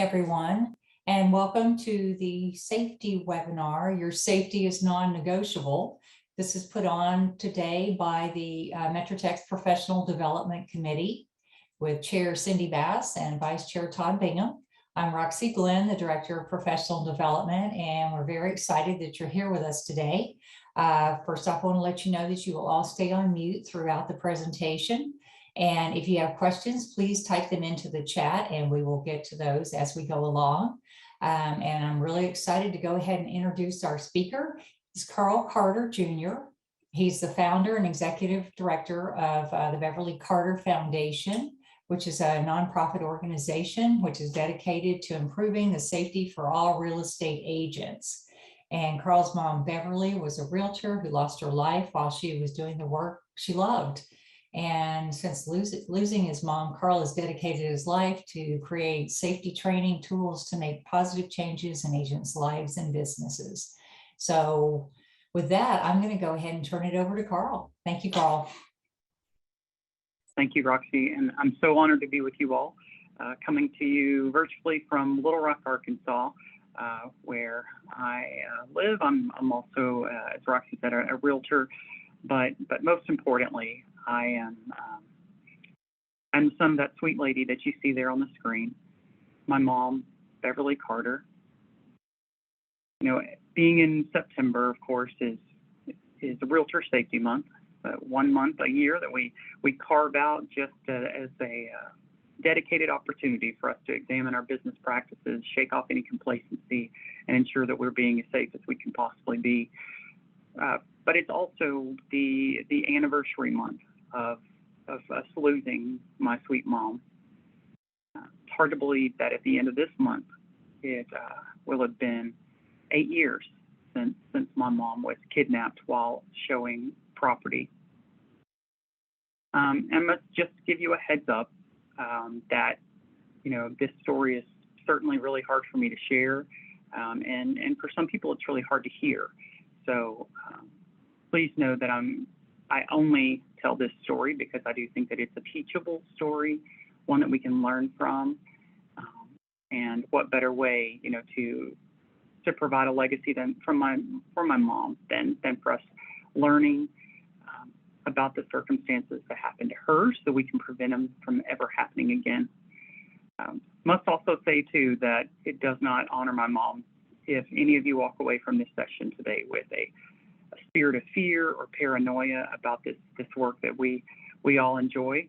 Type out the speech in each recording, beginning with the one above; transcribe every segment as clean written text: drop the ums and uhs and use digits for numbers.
morning, everyone, and welcome to the safety webinar. Your safety is non-negotiable. This is put on today by the MetroTex Professional Development Committee with Chair Cindy Bass and Vice Chair Todd Bingham. I'm Roxy Glenn, the Director of Professional Development, and we're very excited that you're here with us today. First off, I want to let you know that you will all stay on mute throughout the presentation. And if you have questions, please type them into the chat and we will get to those as we go along. And I'm really excited to go ahead and introduce our speaker. He's Carl Carter, Jr. He's the founder and executive director of the Beverly Carter Foundation, which is a nonprofit organization which is dedicated to improving the safety for all real estate agents. And Carl's mom, Beverly, was a realtor who lost her life while she was doing the work she loved. And since losing his mom, Carl has dedicated his life to create safety training tools to make positive changes in agents' lives and businesses. So with that, I'm going to go ahead and turn it over to Carl. Thank you, Carl. Thank you, Roxy. And I'm so honored to be with you all, coming to you virtually from Little Rock, Arkansas, where I live. I'm also, as Roxy said, a realtor, but most importantly, I'm the son of that sweet lady that you see there on the screen, my mom, Beverly Carter. You know, being in September, of course, is a Realtor Safety Month, 1 month a year that we carve out just as a dedicated opportunity for us to examine our business practices, shake off any complacency, and ensure that we're being as safe as we can possibly be. But it's also the anniversary month of us losing my sweet mom. It's hard to believe that at the end of this month, it will have been 8 years since my mom was kidnapped while showing property. And let's just give you a heads up that, you know, this story is certainly really hard for me to share. And for some people, it's really hard to hear. So please know that I only tell this story because I do think that it's a teachable story, one that we can learn from. And what better way, you know, to provide a legacy for my mom than for us learning about the circumstances that happened to her so we can prevent them from ever happening again. Must also say, too, that it does not honor my mom if any of you walk away from this session today with a spirit of fear or paranoia about this work that we all enjoy.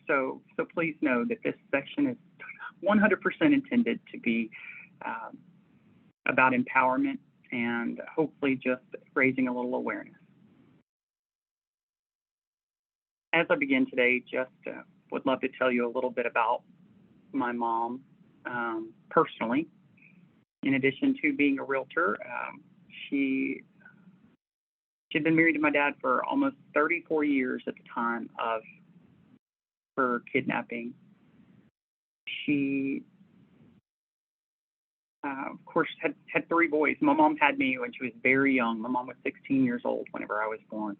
So please know that this section is 100% intended to be about empowerment and hopefully just raising a little awareness. As I begin today, just would love to tell you a little bit about my mom personally. In addition to being a realtor, she'd been married to my dad for almost 34 years at the time of her kidnapping. She, of course, had 3 boys. My mom had me when she was very young. My mom was 16 years old whenever I was born.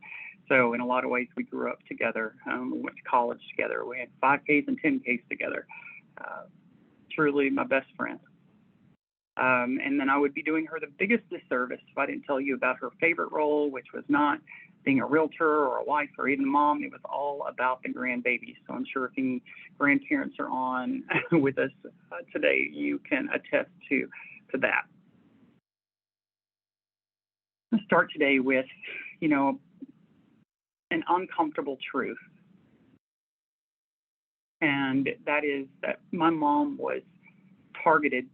So in a lot of ways, we grew up together. We went to college together. We had 5Ks and 10Ks together. Truly my best friend. And then I would be doing her the biggest disservice if I didn't tell you about her favorite role, which was not being a realtor or a wife or even a mom. It was all about the grandbabies. So I'm sure if any grandparents are on with us today, you can attest to that. I'll start today with, you know, an uncomfortable truth. And that is that my mom was targeted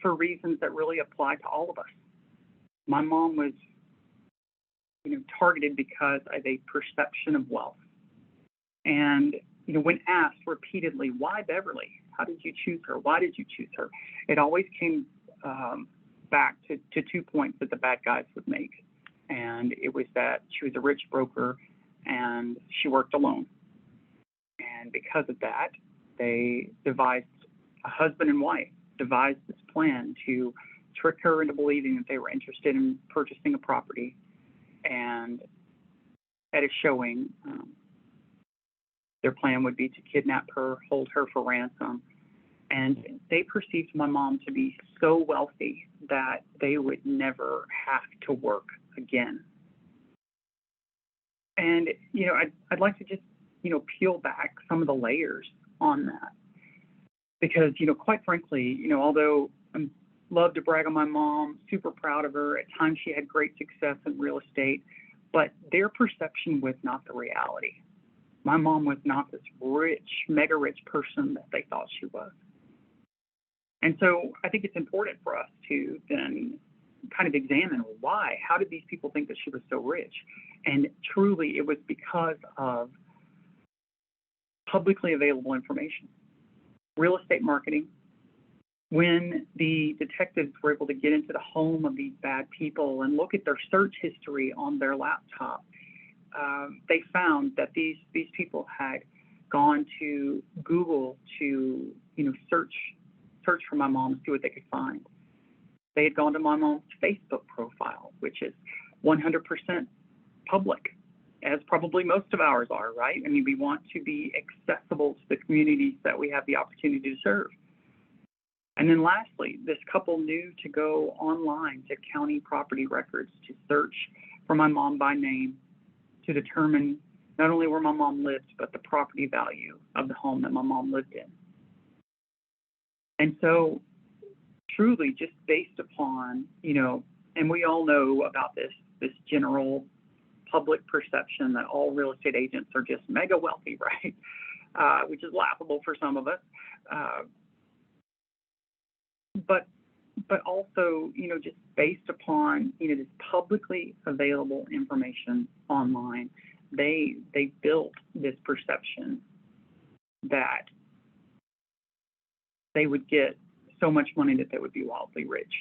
for reasons that really apply to all of us. My mom was, you know, targeted because of a perception of wealth. And, you know, when asked repeatedly, why Beverly? How did you choose her? Why did you choose her? It always came back to 2 points that the bad guys would make. And it was that she was a rich broker and she worked alone. And because of that, they devised, a husband and wife devised this plan to trick her into believing that they were interested in purchasing a property. And at a showing, their plan would be to kidnap her, hold her for ransom, And they perceived my mom to be so wealthy that they would never have to work again. And, I'd like to just, peel back some of the layers on that. Because, quite frankly, although I love to brag on my mom, super proud of her, at times she had great success in real estate, but their perception was not the reality. My mom was not this rich, mega rich person that they thought she was. And so I think it's important for us to then kind of examine why. How did these people think that she was so rich? And truly, it was because of publicly available information. Real estate marketing. When the detectives were able to get into the home of these bad people and look at their search history on their laptop, they found that these people had gone to Google to search for my mom, see what they could find. They had gone to my mom's Facebook profile, which is 100% public, as probably most of ours are, right? I mean, we want to be accessible to the communities that we have the opportunity to serve. And then lastly, this couple knew to go online to county property records to search for my mom by name to determine not only where my mom lived, but the property value of the home that my mom lived in. And so truly just based upon, and we all know about this general public perception that all real estate agents are just mega wealthy, right? Which is laughable for some of us. But also, just based upon, this publicly available information online, they built this perception that they would get so much money that they would be wildly rich.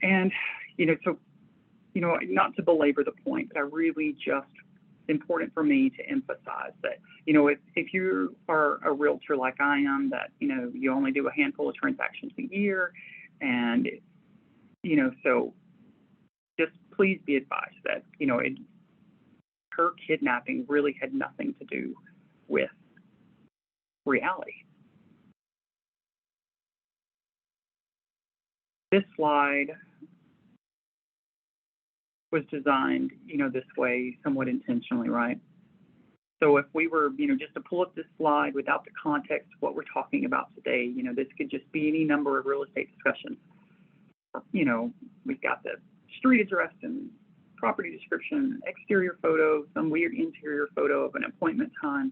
And, not to belabor the point, but I really just important for me to emphasize that, if you are a realtor like I am, that, you only do a handful of transactions a year, and, so just please be advised that, her kidnapping really had nothing to do with reality. This slide was designed, this way somewhat intentionally, right? So if we were, just to pull up this slide without the context of what we're talking about today, this could just be any number of real estate discussions. We've got the street address and property description, exterior photo, some weird interior photo of an appointment time.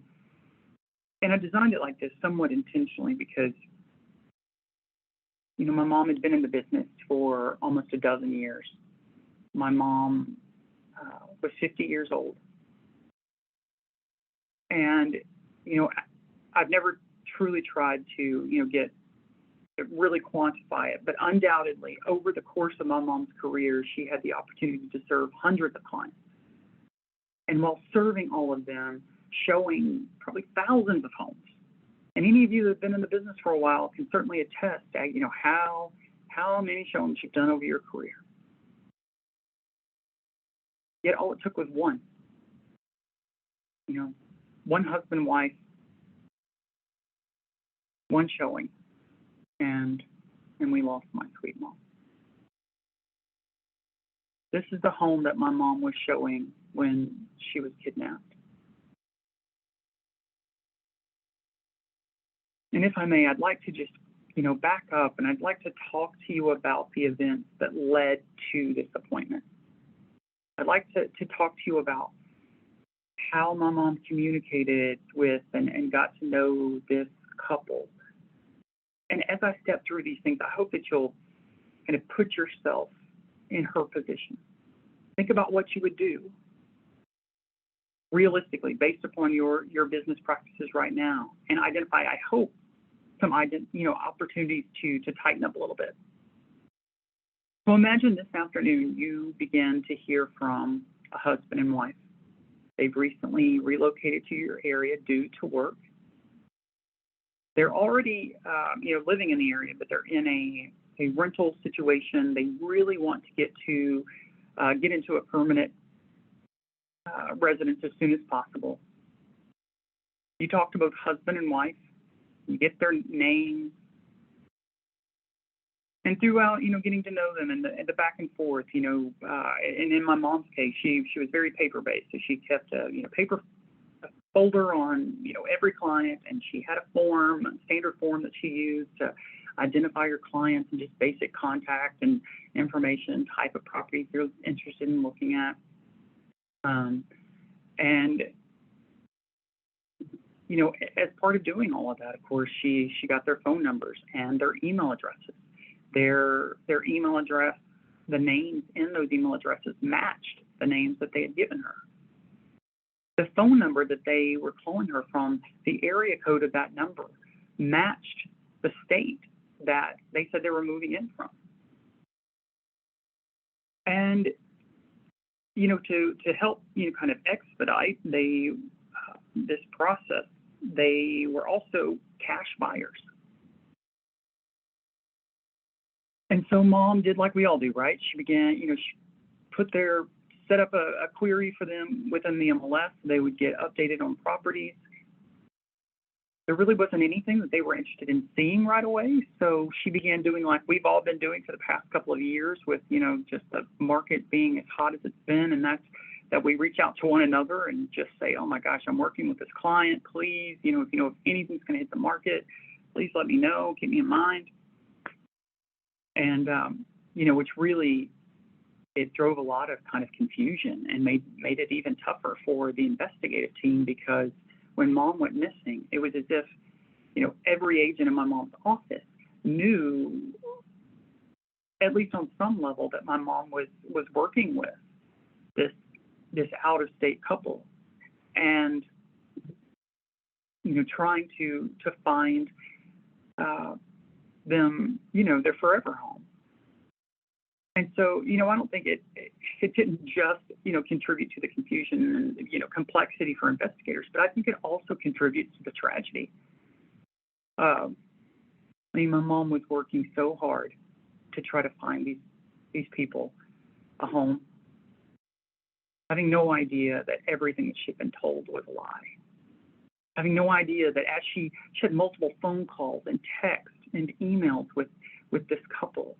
And I designed it like this somewhat intentionally because, my mom had been in the business for almost a dozen years. My mom was 50 years old. And, I've never truly tried to, really quantify it, but undoubtedly over the course of my mom's career, she had the opportunity to serve hundreds of clients. And while serving all of them, showing probably thousands of homes. And any of you that have been in the business for a while can certainly attest to, how many showings you've done over your career. Yet all it took was one. One husband, wife, one showing, and we lost my sweet mom. This is the home that my mom was showing when she was kidnapped. And if I may, I'd like to just, back up, and I'd like to talk to you about the events that led to this appointment. I'd like to talk to you about how my mom communicated with and got to know this couple. And as I step through these things, I hope that you'll kind of put yourself in her position. Think about what you would do realistically based upon your business practices right now, and identify, I hope, some opportunities to tighten up a little bit. So imagine this afternoon you begin to hear from a husband and wife. They've recently relocated to your area due to work. They're already, living in the area, but they're in a rental situation. They really want to get into a permanent residence as soon as possible. You talk to both husband and wife. you get their names, and throughout, getting to know them and the back and forth, and in my mom's case, she was very paper based, so she kept a paper folder on every client, and she had a standard form that she used to identify your clients and just basic contact and information, type of property you're interested in looking at. And as part of doing all of that, of course, she got their phone numbers and their email addresses. Their email address, the names in those email addresses matched the names that they had given her. The phone number that they were calling her from, the area code of that number matched the state that they said they were moving in from. And, to help, kind of expedite this process, they were also cash buyers. And so Mom did like we all do, right? She began, set up a query for them within the MLS. They would get updated on properties. There really wasn't anything that they were interested in seeing right away. So she began doing like we've all been doing for the past couple of years with, just the market being as hot as it's been. And that's that we reach out to one another and just say, oh my gosh, I'm working with this client. Please, if anything's going to hit the market, please let me know, keep me in mind. And, which really, it drove a lot of kind of confusion and made it even tougher for the investigative team, because when Mom went missing, it was as if, every agent in my mom's office knew, at least on some level, that my mom was working with this out-of-state couple, and trying to find them, their forever home. And so, I don't think it didn't just, contribute to the confusion and, complexity for investigators, but I think it also contributes to the tragedy. My mom was working so hard to try to find these people a home, having no idea that everything that she'd been told was a lie, having no idea that as she had multiple phone calls and texts and emails with this couple.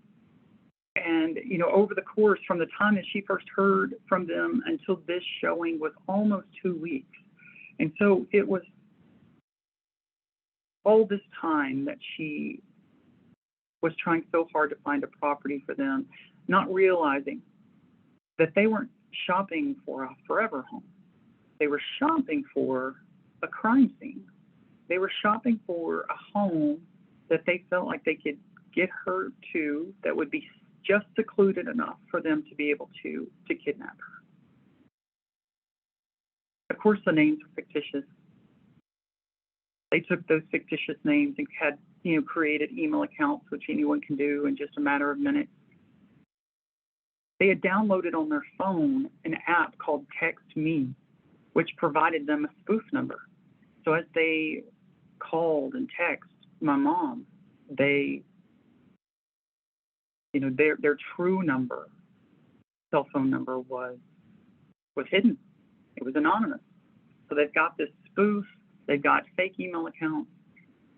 And, over the course from the time that she first heard from them until this showing was almost 2 weeks. And so it was all this time that she was trying so hard to find a property for them, not realizing that they weren't shopping for a forever home. They were shopping for a crime scene. They were shopping for a home that they felt like they could get her to that would be just secluded enough for them to be able to kidnap her. Of course, the names were fictitious. They took those fictitious names and had, created email accounts, which anyone can do in just a matter of minutes. They had downloaded on their phone an app called Text Me, which provided them a spoof number. So as they called and texted my mom, their true number, cell phone number was hidden. It was anonymous. So they've got this spoof, they've got fake email accounts,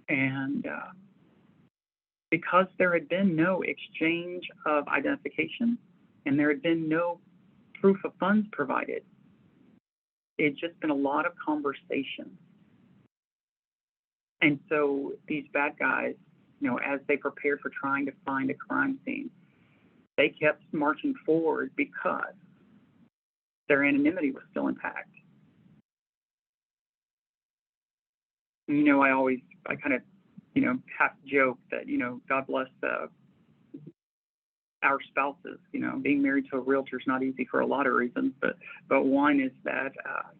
and because there had been no exchange of identification and there had been no proof of funds provided, it's just been a lot of conversation. And so these bad guys, as they prepared for trying to find a crime scene, they kept marching forward because their anonymity was still intact. I kind of, half joke that, God bless our spouses. Being married to a realtor is not easy for a lot of reasons, but one is that,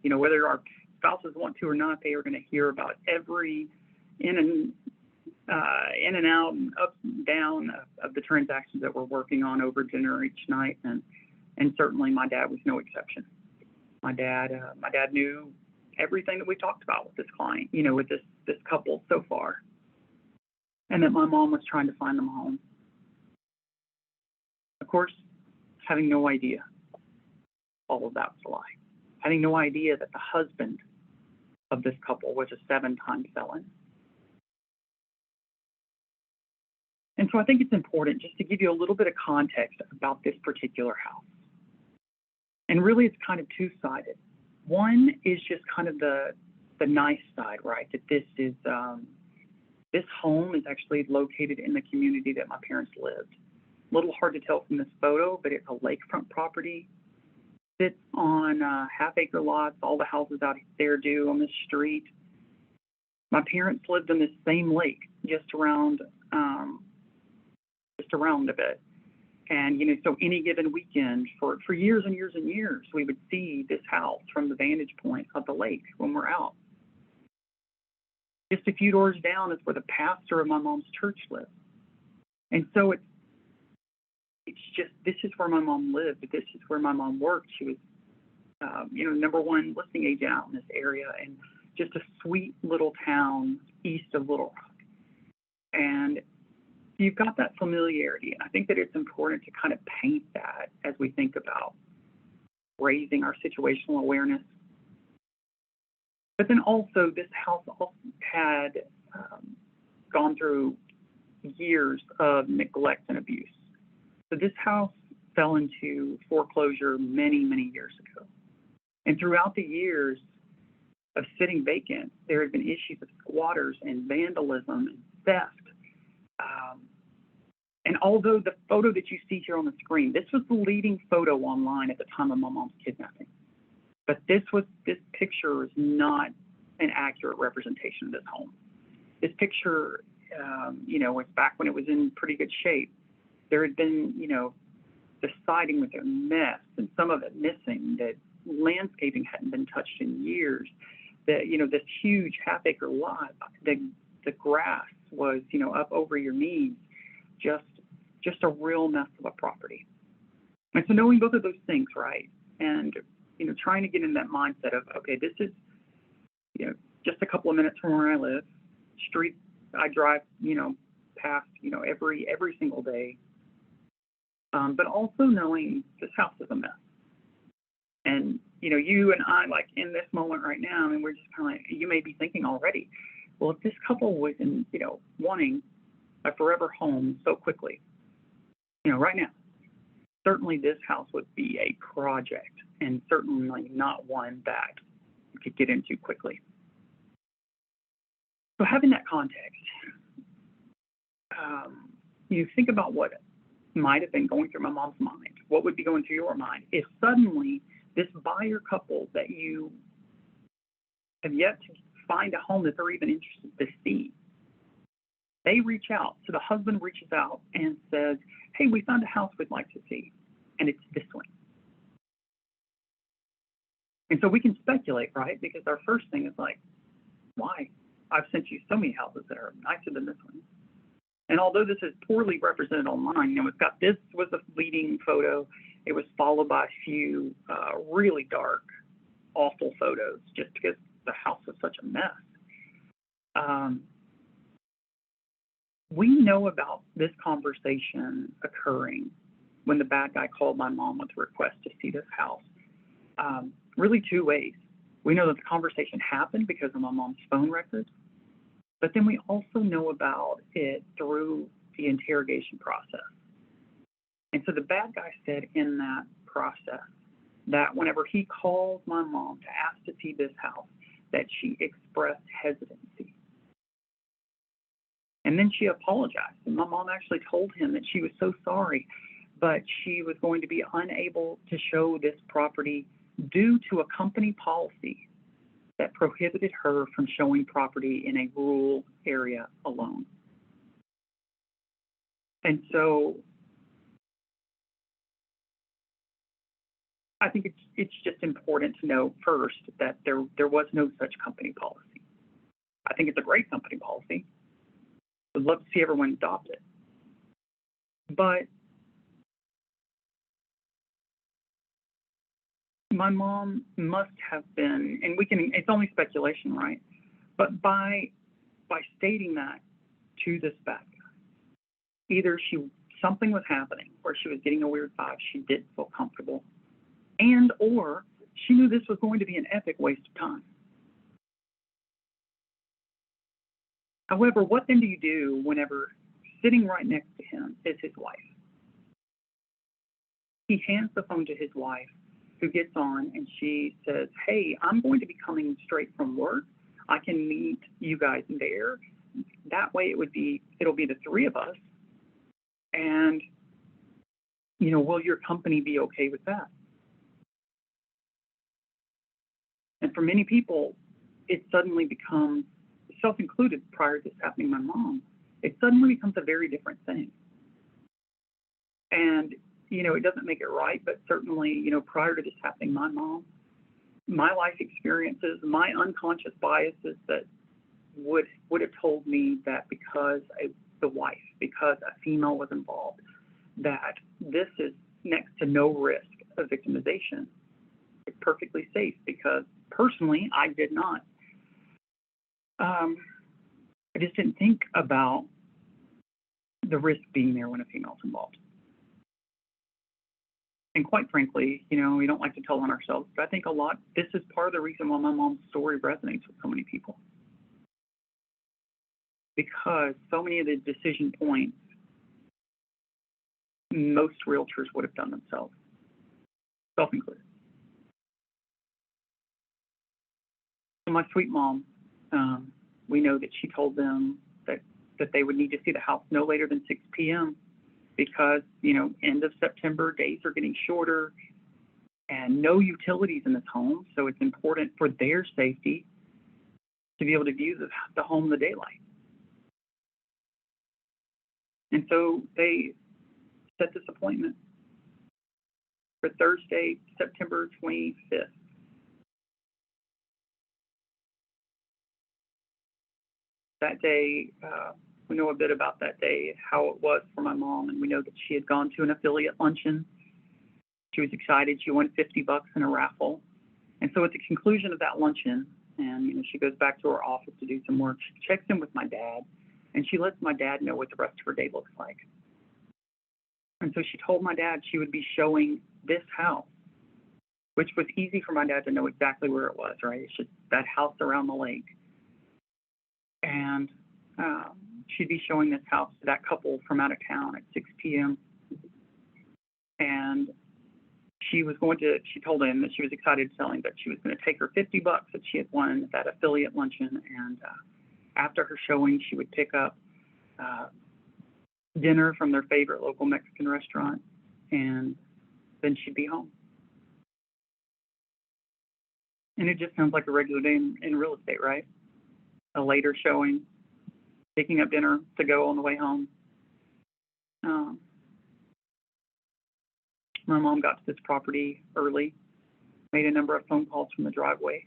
whether our spouses want to or not, they are going to hear about every in and out and up and down of the transactions that we're working on over dinner each night, and certainly my dad was no exception. My dad knew everything that we talked about with this client, with this couple so far, and that my mom was trying to find them a home. Of course, having no idea all of that was a lie. Having no idea that the husband of this couple was a 7-time felon. And so I think it's important just to give you a little bit of context about this particular house. And really, it's kind of two-sided. One is just kind of the nice side, right? That this home is actually located in the community that my parents lived. A little hard to tell from this photo, but it's a lakefront property. Sits on half-acre lots. All the houses out there do on this street. My parents lived on this same lake, just around a bit. And, so any given weekend for years and years and years, we would see this house from the vantage point of the lake when we're out. Just a few doors down is where the pastor of my mom's church lived. And so it's just, this is where my mom lived. This is where my mom worked. She was, number one listing agent out in this area, and just a sweet little town east of Little Rock. And you've got that familiarity. And I think that it's important to kind of paint that as we think about raising our situational awareness. But then also, this house also had gone through years of neglect and abuse. So this house fell into foreclosure many, many years ago. And throughout the years of sitting vacant, there had been issues of squatters and vandalism and theft. And although the photo that you see here on the screen, this was the leading photo online at the time of my mom's kidnapping. But this picture is not an accurate representation of this home. This picture, was back when it was in pretty good shape. There had been, the siding was a mess and some of it missing. That landscaping hadn't been touched in years. That, this huge half-acre lot, the grass was, up over your knees. Just a real mess of a property. And so knowing both of those things, right? And, trying to get in that mindset of, okay, this is, just a couple of minutes from where I live, street I drive, past, every single day. But also knowing this house is a mess. And, you and I, like in this moment right now, we're just kind of like, you may be thinking already, well, if this couple was in, wanting a forever home so quickly, right now, certainly this house would be a project, and certainly not one that you could get into quickly. So having that context, you think about what might have been going through my mom's mind. What would be going through your mind if suddenly this buyer couple that you have yet to find a home that they're even interested to see, they reach out. So the husband reaches out and says, hey, we found a house we'd like to see, and it's this one. And so we can speculate, right? Because our first thing is like, why? I've sent you so many houses that are nicer than this one. And although this is poorly represented online, this was the leading photo. It was followed by a few really dark, awful photos, just because the house was such a mess. We know about this conversation occurring when the bad guy called my mom with a request to see this house. Really two ways. We know that the conversation happened because of my mom's phone records, but then we also know about it through the interrogation process. And so the bad guy said in that process that whenever he called my mom to ask to see this house, that she expressed hesitancy. And then she apologized. And my mom actually told him that she was so sorry, but she was going to be unable to show this property due to a company policy that prohibited her from showing property in a rural area alone. And so I think it's just important to know first that there was no such company policy. I think it's a great company policy. Would love to see everyone adopt it. But my mom must have been, and it's only speculation, right? But by stating that to this bad guy, either something was happening or she was getting a weird vibe, she didn't feel comfortable, and or she knew this was going to be an epic waste of time. However, what then do you do whenever sitting right next to him is his wife. He hands the phone to his wife, who gets on, and she says, "Hey, I'm going to be coming straight from work. I can meet you guys there. That way it'll be the three of us. And, will your company be okay with that?" And for many people, it suddenly becomes, self-included prior to this happening, my mom, it suddenly becomes a very different thing. And, it doesn't make it right, but certainly, prior to this happening, my mom, my life experiences, my unconscious biases that would have told me that because a female was involved, that this is next to no risk of victimization. It's perfectly safe, because personally, I did not. I just didn't think about the risk being there when a female's involved. And quite frankly, we don't like to tell on ourselves, but I think this is part of the reason why my mom's story resonates with so many people. Because so many of the decision points, most realtors would have done themselves, self-included. So my sweet mom, we know that she told them that they would need to see the house no later than 6 p.m. because, end of September, days are getting shorter, and no utilities in this home. So it's important for their safety to be able to view the home in the daylight. And so they set this appointment for Thursday, September 25th. That day, we know a bit about that day, how it was for my mom, and we know that she had gone to an affiliate luncheon. She was excited. She won $50 in a raffle. And so at the conclusion of that luncheon, and she goes back to her office to do some work, she checks in with my dad, and she lets my dad know what the rest of her day looks like. And so she told my dad she would be showing this house, which was easy for my dad to know exactly where it was, right? It's just that house around the lake. And she'd be showing this house to that couple from out of town at 6 p.m. And she told him that she was excited to tell him that she was going to take her $50 that she had won at that affiliate luncheon. And after her showing, she would pick up dinner from their favorite local Mexican restaurant, and then she'd be home. And it just sounds like a regular day in real estate, right? A later showing, picking up dinner to go on the way home. My mom got to this property early, made a number of phone calls from the driveway.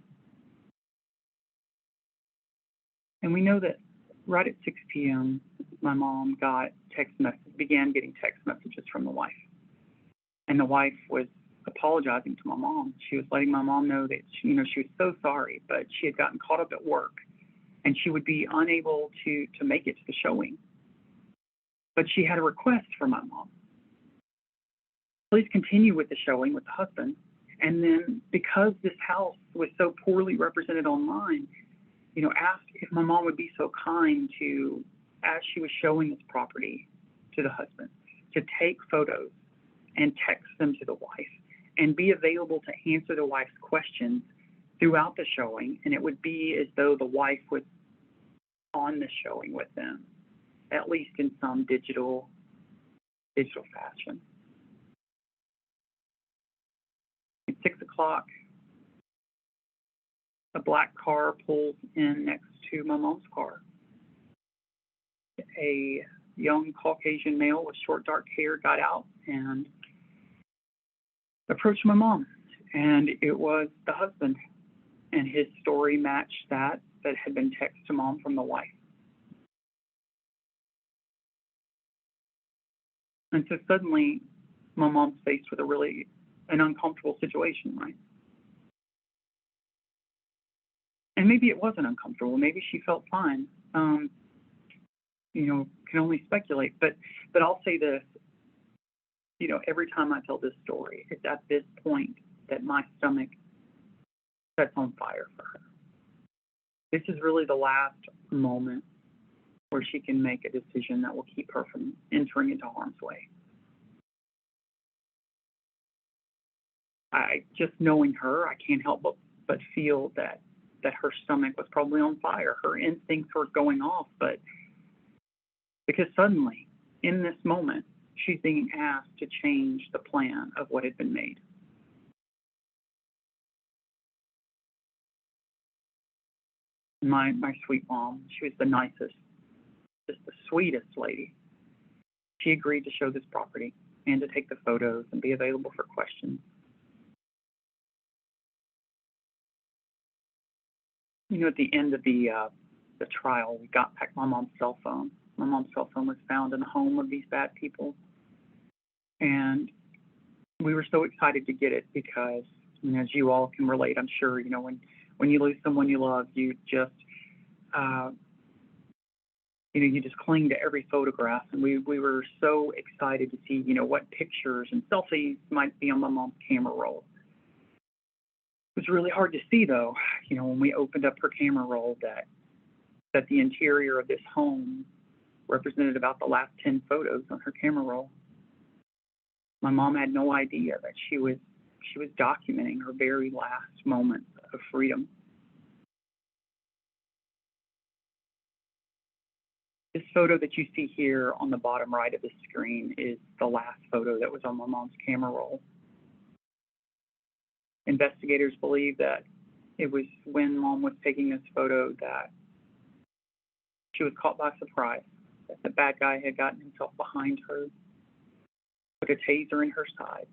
And we know that right at 6 p.m., my mom began getting text messages from the wife. And the wife was apologizing to my mom. She was letting my mom know that, she was so sorry, but she had gotten caught up at work and she would be unable to make it to the showing. But she had a request for my mom. Please continue with the showing with the husband. And then because this house was so poorly represented online, asked if my mom would be so kind to, as she was showing this property to the husband, to take photos and text them to the wife and be available to answer the wife's questions throughout the showing. And it would be as though the wife was on the showing with them, at least in some digital fashion. At 6 o'clock, a black car pulls in next to my mom's car. A young Caucasian male with short, dark hair got out and approached my mom. And it was the husband. And his story matched that had been texted to mom from the wife. And so suddenly, my mom's faced with an uncomfortable situation, right? And maybe it wasn't uncomfortable. Maybe she felt fine. Can only speculate. But I'll say this. Every time I tell this story, it's at this point that my stomach sets on fire for her. This is really the last moment where she can make a decision that will keep her from entering into harm's way. Just knowing her, I can't help but feel that her stomach was probably on fire. Her instincts were going off, but because suddenly, in this moment, she's being asked to change the plan of what had been made. My sweet mom, she was the nicest, just the sweetest lady. She agreed to show this property and to take the photos and be available for questions. You know, at the end of the trial, we got back my mom's cell phone. My mom's cell phone was found in the home of these bad people. And we were so excited to get it because, you know, as you all can relate, I'm sure, you know, when you lose someone you love, you just, you know, you just cling to every photograph. And we were so excited to see, you know, what pictures and selfies might be on my mom's camera roll. It was really hard to see, though, you know, when we opened up her camera roll, that the interior of this home represented about the last 10 photos on her camera roll. My mom had no idea that she was documenting her very last moments of freedom. This photo that you see here on the bottom right of the screen is the last photo that was on my mom's camera roll. Investigators believe that it was when Mom was taking this photo that she was caught by surprise, that the bad guy had gotten himself behind her, put a taser in her side.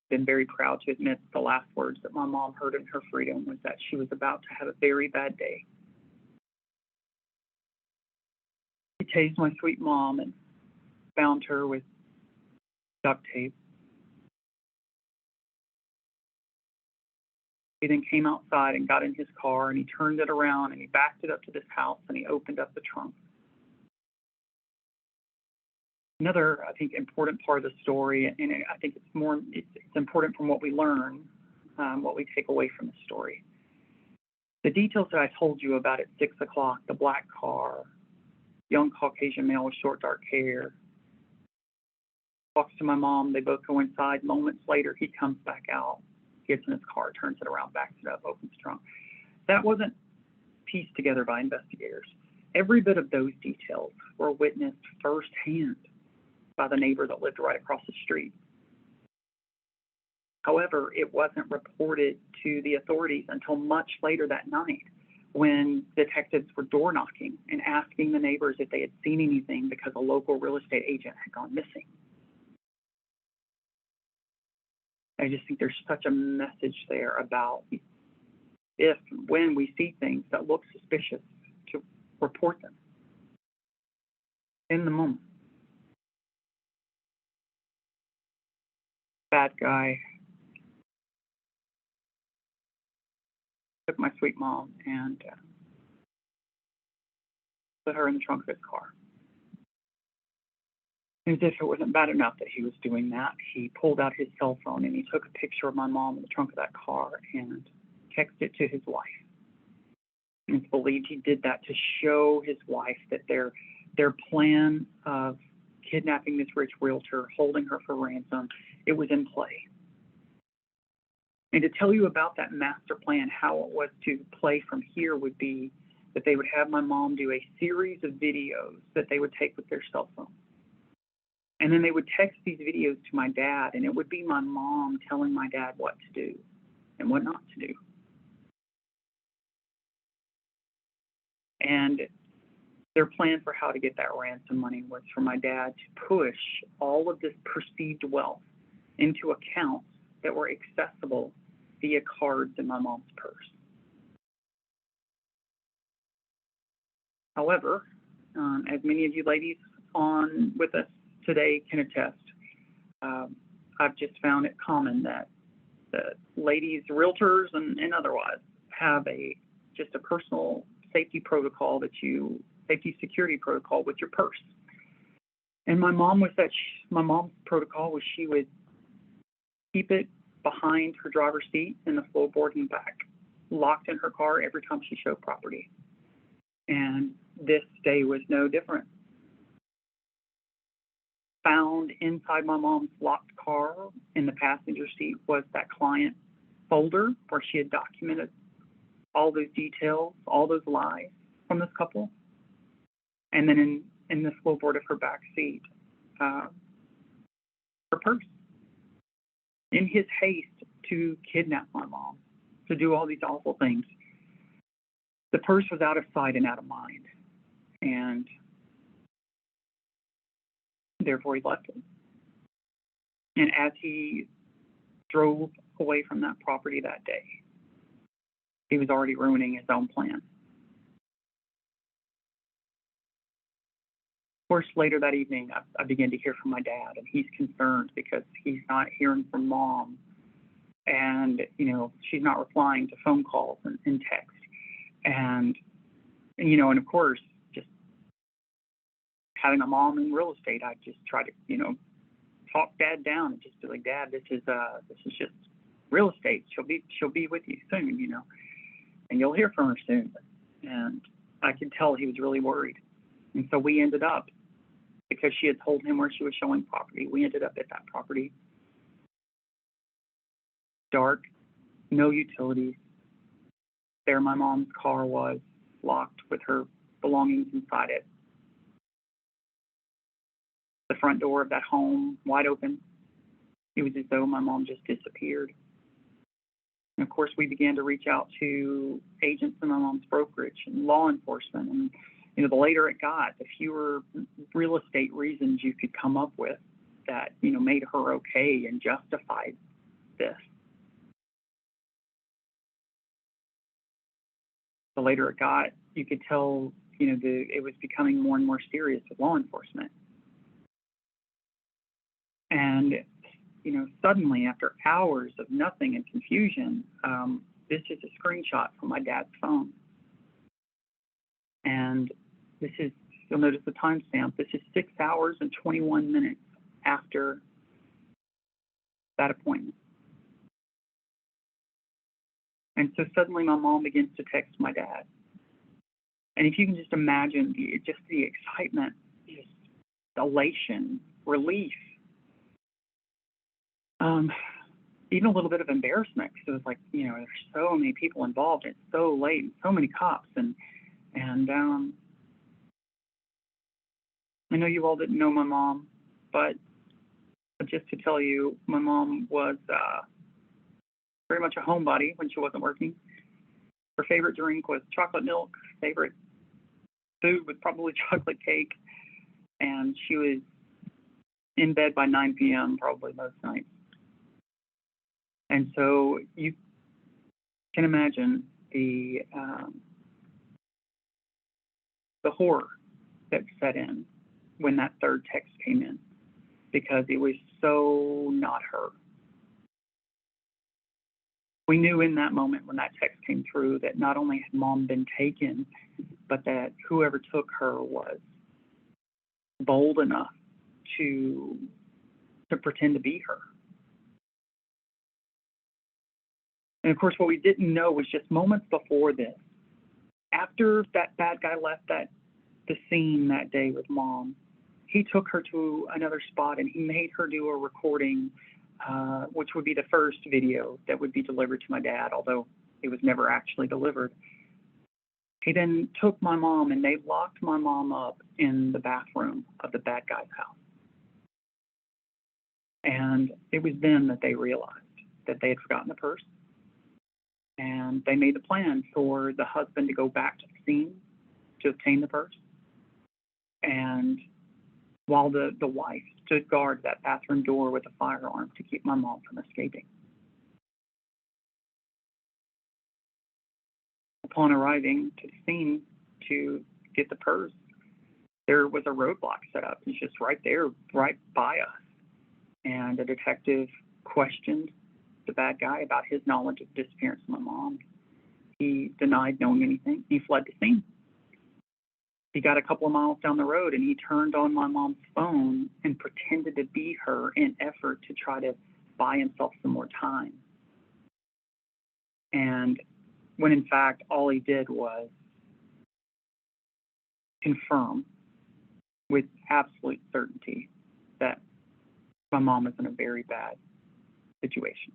Been very proud to admit the last words that my mom heard in her freedom was that she was about to have a very bad day. He tased my sweet mom and bound her with duct tape. He then came outside and got in his car and he turned it around and he backed it up to this house and he opened up the trunk. Another, I think, important part of the story, and I think it's important from what we learn, what we take away from the story. The details that I told you about at 6 o'clock, the black car, young Caucasian male with short dark hair, talks to my mom, they both go inside. Moments later, he comes back out, gets in his car, turns it around, backs it up, opens the trunk. That wasn't pieced together by investigators. Every bit of those details were witnessed firsthand by the neighbor that lived right across the street. However, it wasn't reported to the authorities until much later that night when detectives were door knocking and asking the neighbors if they had seen anything because a local real estate agent had gone missing. I just think there's such a message there about when we see things that look suspicious, to report them in the moment. Bad guy took my sweet mom and put her in the trunk of his car. As if it wasn't bad enough that he was doing that, he pulled out his cell phone and he took a picture of my mom in the trunk of that car and texted it to his wife. And it's believed he did that to show his wife that their plan of kidnapping this rich realtor, holding her for ransom, it was in play. And to tell you about that master plan, how it was to play from here would be that they would have my mom do a series of videos that they would take with their cell phone. And then they would text these videos to my dad, and it would be my mom telling my dad what to do and what not to do. And their plan for how to get that ransom money was for my dad to push all of this perceived wealth into accounts that were accessible via cards in my mom's purse. However, as many of you ladies on with us today can attest, I've just found it common that the ladies, realtors, and otherwise have just a personal safety protocol safety security protocol with your purse. And my mom's protocol was she would keep it behind her driver's seat in the floorboard in the back. locked in her car every time she showed property. And this day was no different. Found inside my mom's locked car in the passenger seat was that client folder where she had documented all those details, all those lies from this couple. And then in the floorboard of her back seat, her purse. In his haste to kidnap my mom, to do all these awful things, the purse was out of sight and out of mind. And therefore he left it. And as he drove away from that property that day, he was already ruining his own plan. Of course, later that evening, I began to hear from my dad, and he's concerned because he's not hearing from mom. And, you know, she's not replying to phone calls and text. And, you know, and of course, just having a mom in real estate, I just try to, you know, talk dad down and just be like, Dad, this is just real estate. She'll be with you soon, you know, and you'll hear from her soon. And I could tell he was really worried. And so we ended up, because she had told him where she was showing property, we ended up at that property. Dark, no utilities. There my mom's car was, locked with her belongings inside it. The front door of that home wide open. It was as though my mom just disappeared. And of course, we began to reach out to agents in my mom's brokerage and law enforcement. And, you know, the later it got, the fewer real estate reasons you could come up with that, you know, made her okay and justified this. The later it got, you could tell, you know, it was becoming more and more serious with law enforcement. And, you know, suddenly, after hours of nothing and confusion, this is a screenshot from my dad's phone. And this is, you'll notice the timestamp, this is 6 hours and 21 minutes after that appointment. And so suddenly my mom begins to text my dad. And if you can just imagine the excitement, just elation, relief, even a little bit of embarrassment, because it was like, you know, there's so many people involved, it's so late, and so many cops, and I know you all didn't know my mom, but just to tell you, my mom was very much a homebody when she wasn't working. Her favorite drink was chocolate milk. Favorite food was probably chocolate cake, and she was in bed by 9 p.m. probably most nights. And so you can imagine the horror that set in when that third text came in, because it was so not her. We knew in that moment when that text came through that not only had mom been taken, but that whoever took her was bold enough to pretend to be her. And of course, what we didn't know was just moments before this, after that bad guy left the scene that day with mom, he took her to another spot and he made her do a recording, which would be the first video that would be delivered to my dad, although it was never actually delivered. He then took my mom and they locked my mom up in the bathroom of the bad guy's house. And it was then that they realized that they had forgotten the purse. And they made the plan for the husband to go back to the scene to obtain the purse. And while the wife stood guard at that bathroom door with a firearm to keep my mom from escaping. Upon arriving to the scene to get the purse, there was a roadblock set up. It's just right there, right by us. And a detective questioned the bad guy about his knowledge of the disappearance of my mom. He denied knowing anything. He fled the scene. He got a couple of miles down the road and he turned on my mom's phone and pretended to be her in effort to try to buy himself some more time. And when in fact, all he did was confirm with absolute certainty that my mom is in a very bad situation.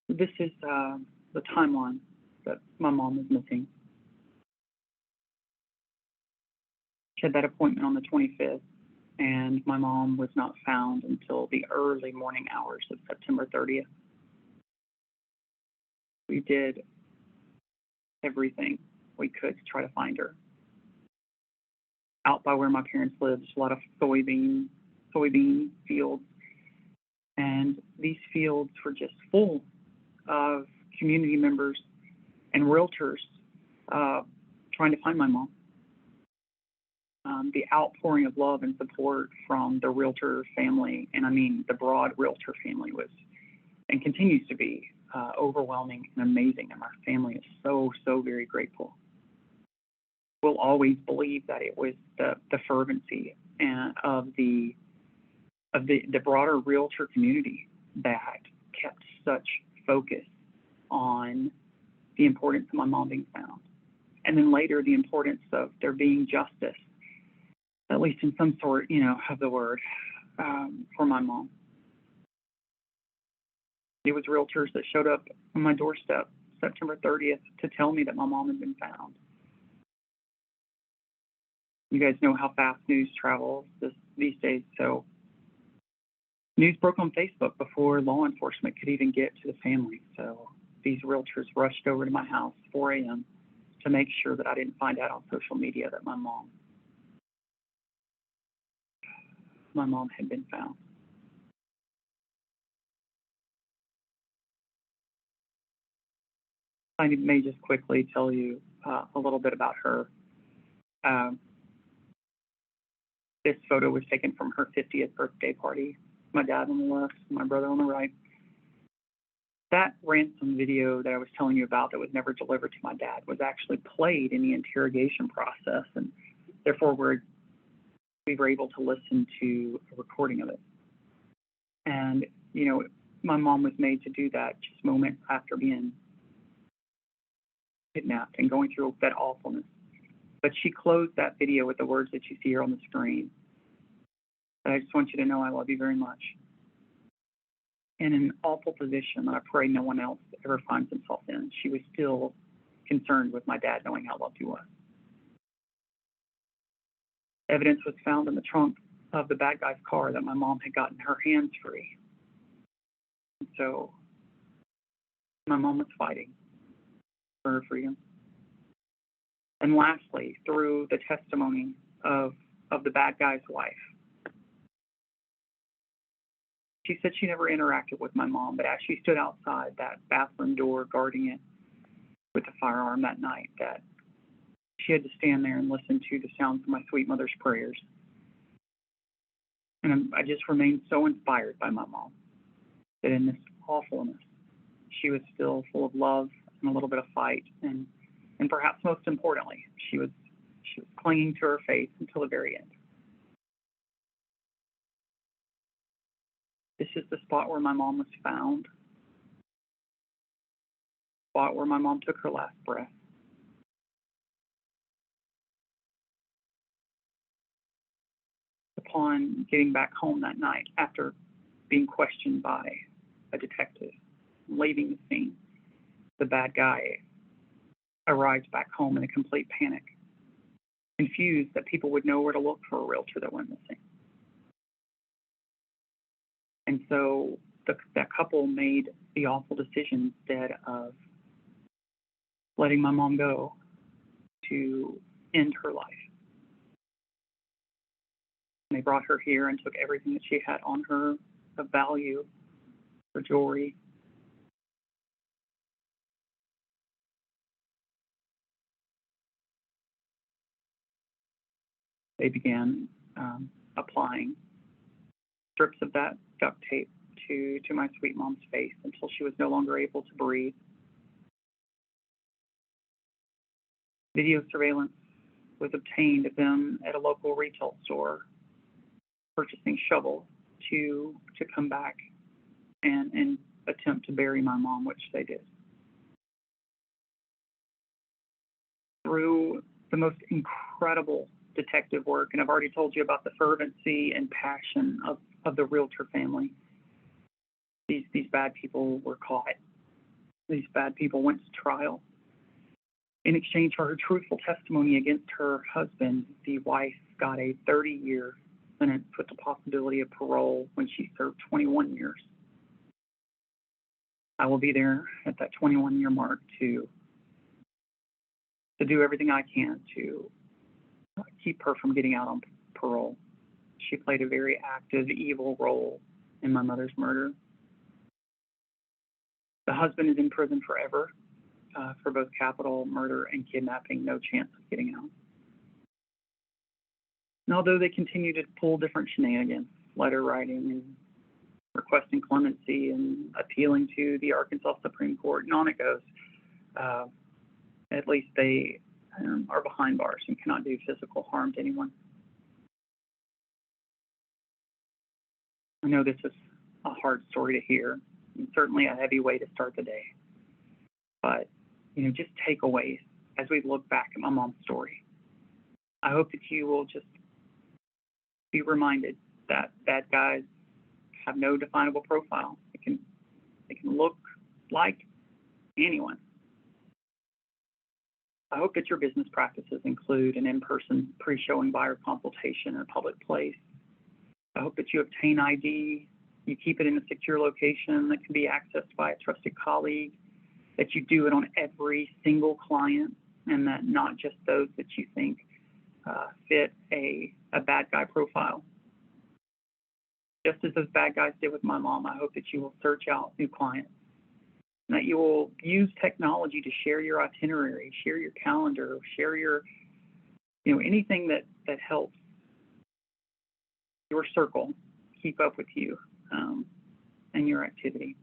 This is the timeline that my mom is missing. She had that appointment on the 25th, and my mom was not found until the early morning hours of September 30th. We did everything we could to try to find her. Out by where my parents lived, there's a lot of soybean fields, and these fields were just full of community members and realtors trying to find my mom. The outpouring of love and support from the realtor family, and I mean the broad realtor family, was and continues to be overwhelming and amazing, and our family is so very grateful. We'll always believe that it was the fervency and of the broader realtor community that kept such focus on the importance of my mom being found, and then later the importance of there being justice, at least in some sort, of the word, for my mom. It was realtors that showed up on my doorstep September 30th to tell me that my mom had been found. You guys know how fast news travels these days, so news broke on Facebook before law enforcement could even get to the family. So these realtors rushed over to my house 4 a.m. to make sure that I didn't find out on social media that my mom had been found. I may just quickly tell you a little bit about her. This photo was taken from her 50th birthday party. My dad on the left, my brother on the right. That ransom video that I was telling you about that was never delivered to my dad was actually played in the interrogation process, and therefore we were able to listen to a recording of it. And, my mom was made to do that just moments after being kidnapped and going through that awfulness. But she closed that video with the words that you see here on the screen. I just want you to know I love you very much. In an awful position that I pray no one else ever finds himself in, she was still concerned with my dad knowing how loved he was. Evidence was found in the trunk of the bad guy's car that my mom had gotten her hands free. So my mom was fighting for her freedom. And lastly, through the testimony of the bad guy's wife, she said she never interacted with my mom, but as she stood outside that bathroom door guarding it with a firearm that night, that she had to stand there and listen to the sounds of my sweet mother's prayers. And I just remained so inspired by my mom that in this awfulness, she was still full of love and a little bit of fight, and perhaps most importantly, she was clinging to her faith until the very end. This is the spot where my mom was found, spot where my mom took her last breath. Upon getting back home that night, after being questioned by a detective, leaving the scene, the bad guy arrived back home in a complete panic, confused that people would know where to look for a realtor that went missing. And so that couple made the awful decision instead of letting my mom go to end her life. And they brought her here and took everything that she had on her of value, her jewelry. They began applying strips of that duct tape to my sweet mom's face until she was no longer able to breathe. Video surveillance was obtained of them at a local retail store purchasing shovels to come back and attempt to bury my mom, which they did. Through the most incredible detective work, and I've already told you about the fervency and passion of the Realtor family, these bad people were caught. These bad people went to trial. In exchange for her truthful testimony against her husband, the wife got a 30-year sentence with the possibility of parole when she served 21 years. I will be there at that 21-year mark to do everything I can to keep her from getting out on parole. She played a very active, evil role in my mother's murder. The husband is in prison forever for both capital murder and kidnapping, no chance of getting out. And although they continue to pull different shenanigans, letter writing and requesting clemency and appealing to the Arkansas Supreme Court, and on it goes, at least they are behind bars and cannot do physical harm to anyone. I know this is a hard story to hear, and certainly a heavy way to start the day. But, just takeaways as we look back at my mom's story. I hope that you will just be reminded that bad guys have no definable profile. They can look like anyone. I hope that your business practices include an in-person pre-showing buyer consultation in a public place. I hope that you obtain ID, you keep it in a secure location that can be accessed by a trusted colleague, that you do it on every single client, and that not just those that you think fit a bad guy profile. Just as those bad guys did with my mom, I hope that you will search out new clients, and that you will use technology to share your itinerary, share your calendar, share your, anything that helps your circle keep up with you and your activity.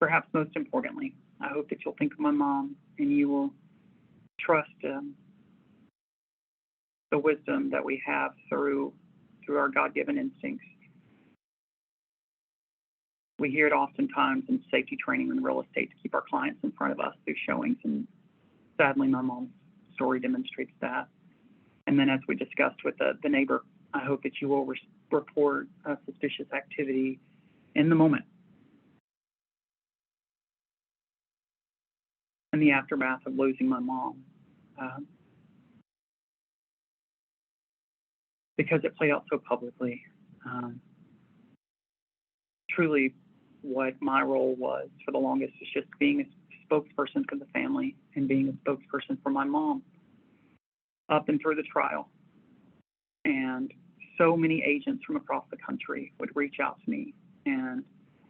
Perhaps most importantly, I hope that you'll think of my mom and you will trust the wisdom that we have through our God-given instincts. We hear it oftentimes in safety training and real estate to keep our clients in front of us through showings, and sadly, my mom's story demonstrates that. And then, as we discussed with the neighbor, I hope that you will report suspicious activity in the moment. In the aftermath of losing my mom, because it played out so publicly. Truly, what my role was for the longest is just being a spokesperson for the family and being a spokesperson for my mom up and through the trial. And so many agents from across the country would reach out to me and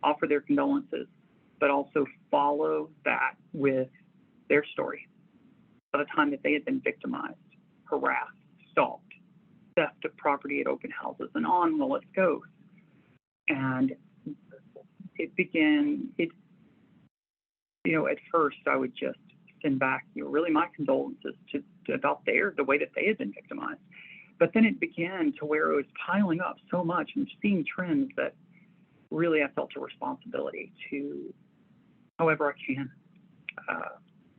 offer their condolences, but also follow that with their story of a time that they had been victimized, harassed, stalked, theft of property at open houses, and on the list goes. And it began, at first I would just send back, really my condolences about the way that they had been victimized. But then it began to where it was piling up so much and seeing trends that really I felt a responsibility to, however I can,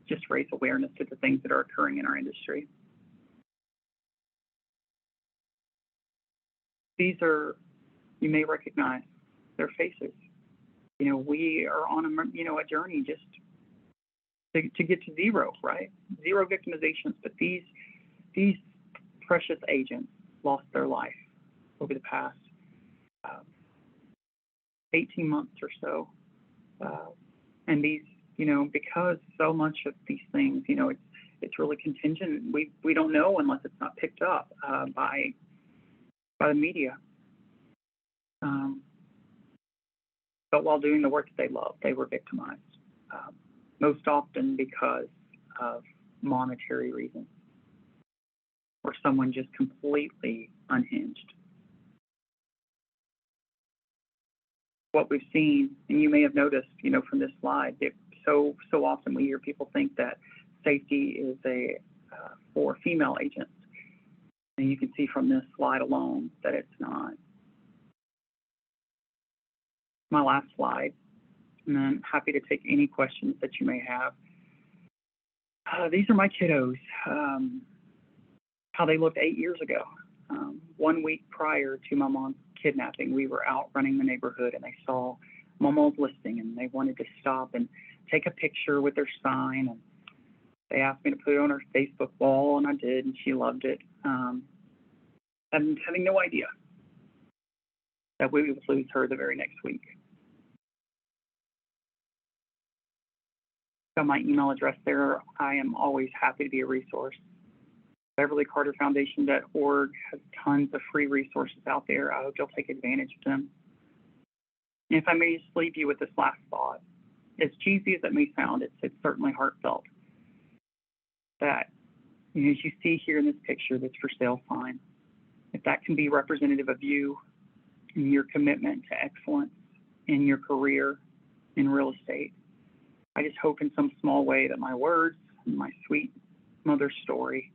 just raise awareness to the things that are occurring in our industry. These are, you may recognize their faces. We are on a journey just to get to zero, right? Zero victimizations. But these precious agents lost their life over the past 18 months or so. And these, because so much of these things, it's really contingent. We don't know unless it's not picked up by the media. But while doing the work that they love, they were victimized, most often because of monetary reasons, or someone just completely unhinged. What we've seen, and you may have noticed, from this slide, so often we hear people think that safety is for female agents. And you can see from this slide alone that it's not. My last slide, and then happy to take any questions that you may have. These are my kiddos, how they looked 8 years ago. 1 week prior to my mom's kidnapping, we were out running the neighborhood and they saw Momo's listing and they wanted to stop and take a picture with their sign. And they asked me to put it on her Facebook wall, and I did, and she loved it. And having no idea that we would lose her the very next week. So my email address there, I am always happy to be a resource. Beverly Carter Foundation.org has tons of free resources out there. I hope you'll take advantage of them. And if I may just leave you with this last thought, as cheesy as it may sound, it's certainly heartfelt. That, as you see here in this picture, this for sale sign, if that can be representative of you and your commitment to excellence in your career in real estate, I just hope in some small way that my words and my sweet mother's story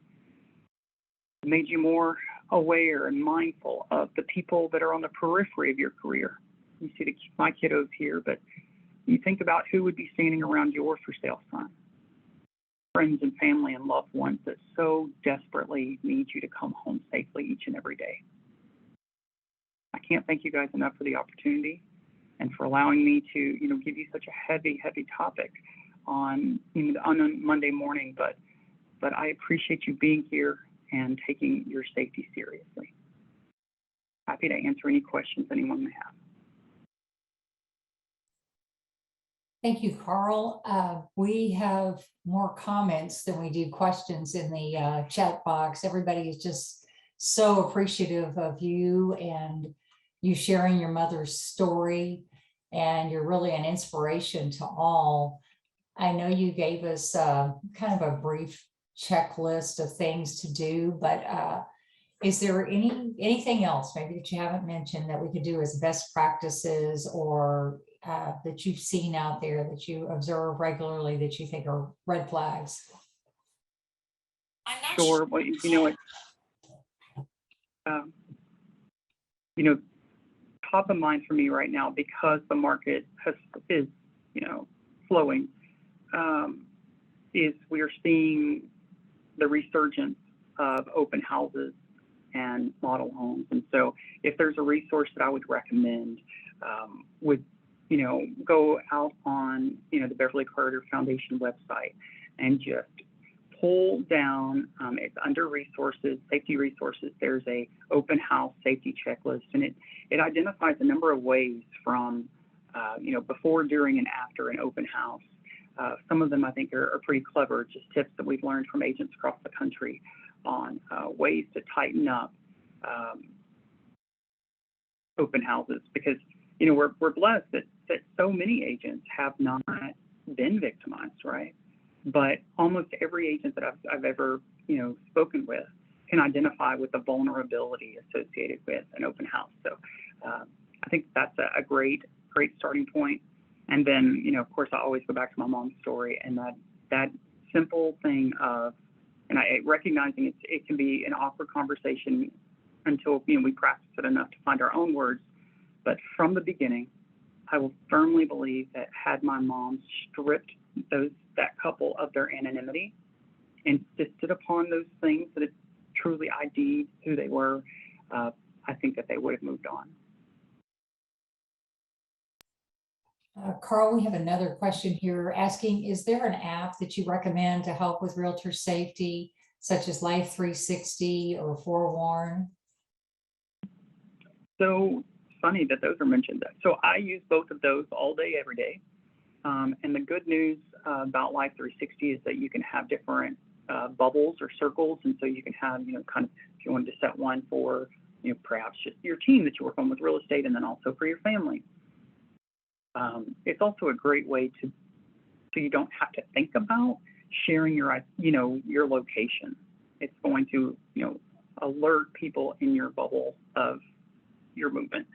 made you more aware and mindful of the people that are on the periphery of your career. You see my kiddos here, but you think about who would be standing around your for sale sign. Friends and family and loved ones that so desperately need you to come home safely each and every day. I can't thank you guys enough for the opportunity and for allowing me to, give you such a heavy topic on a Monday morning. But I appreciate you being here and taking your safety seriously. Happy to answer any questions anyone may have. Thank you, Carl. We have more comments than we do questions in the chat box. Everybody is just so appreciative of you and you sharing your mother's story, and you're really an inspiration to all. I know you gave us kind of a brief checklist of things to do, but is there anything else maybe that you haven't mentioned that we could do as best practices, or that you've seen out there that you observe regularly that you think are red flags? Sure. Well, top of mind for me right now, because the market is flowing, is we are seeing the resurgence of open houses and model homes. And so if there's a resource that I would recommend, would go out on the Beverly Carter Foundation website and just pull down, it's under resources, safety resources, there's a open house safety checklist, and it identifies a number of ways from before, during, and after an open house. Some of them I think are pretty clever, just tips that we've learned from agents across the country on ways to tighten up open houses, because we're blessed that so many agents have not been victimized, right? But almost every agent that I've ever spoken with can identify with the vulnerability associated with an open house. So I think that's a great starting point. And then of course I always go back to my mom's story, and that simple thing of, and recognizing it can be an awkward conversation until we practice it enough to find our own words. But from the beginning, I will firmly believe that had my mom stripped that couple of their anonymity, insisted upon those things that it truly ID'd who they were, I think that they would have moved on. Carl, we have another question here asking, is there an app that you recommend to help with realtor safety, such as Life 360 or Forewarn? So funny that those are mentioned. So I use both of those all day, every day. And the good news about Life 360 is that you can have different bubbles or circles. And so you can have, kind of, if you wanted to set one for, perhaps just your team that you work on with real estate, and then also for your family. It's also a great way so you don't have to think about sharing your location. It's going to, alert people in your bubble of your movement.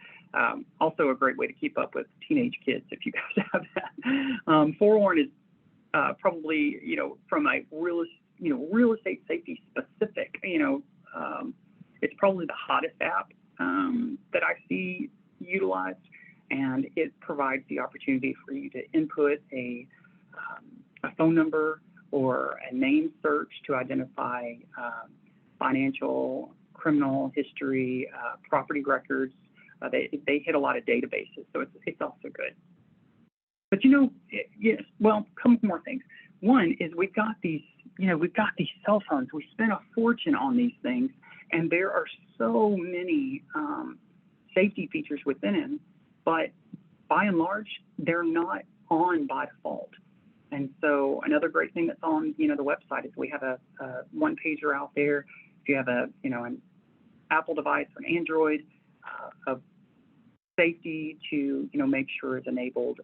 Also a great way to keep up with teenage kids if you guys have that. Forewarn is probably, from a real estate safety specific, It's probably the hottest app that I see utilized, and it provides the opportunity for you to input a phone number or a name search to identify financial, criminal history, property records. They hit a lot of databases, so it's also good. But yes, well, a couple more things. One is we've got these cell phones. We spend a fortune on these things, and there are so many safety features within them, but by and large, they're not on by default. And so another great thing that's on, the website is we have a one pager out there. If you have an Apple device or an Android, of safety to, make sure it's enabled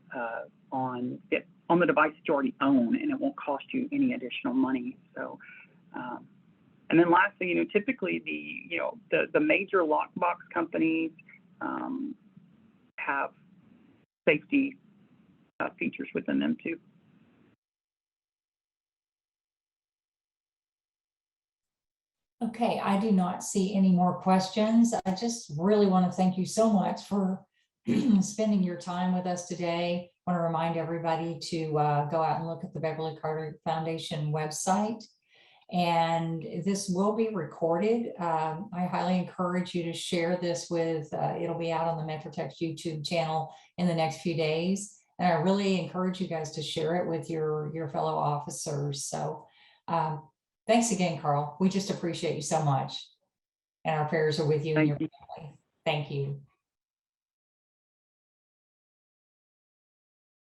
on the device you already own, and it won't cost you any additional money. So, and then lastly, typically the major lockbox companies have safety features within them too. Okay, I do not see any more questions. I just really want to thank you so much for spending your time with us today. I want to remind everybody to go out and look at the Beverly Carter Foundation website. And this will be recorded. I highly encourage you to share this with, it'll be out on the MetroTex YouTube channel in the next few days. And I really encourage you guys to share it with your fellow officers. So thanks again, Carl. We just appreciate you so much. And our prayers are with you and your family. Thank you.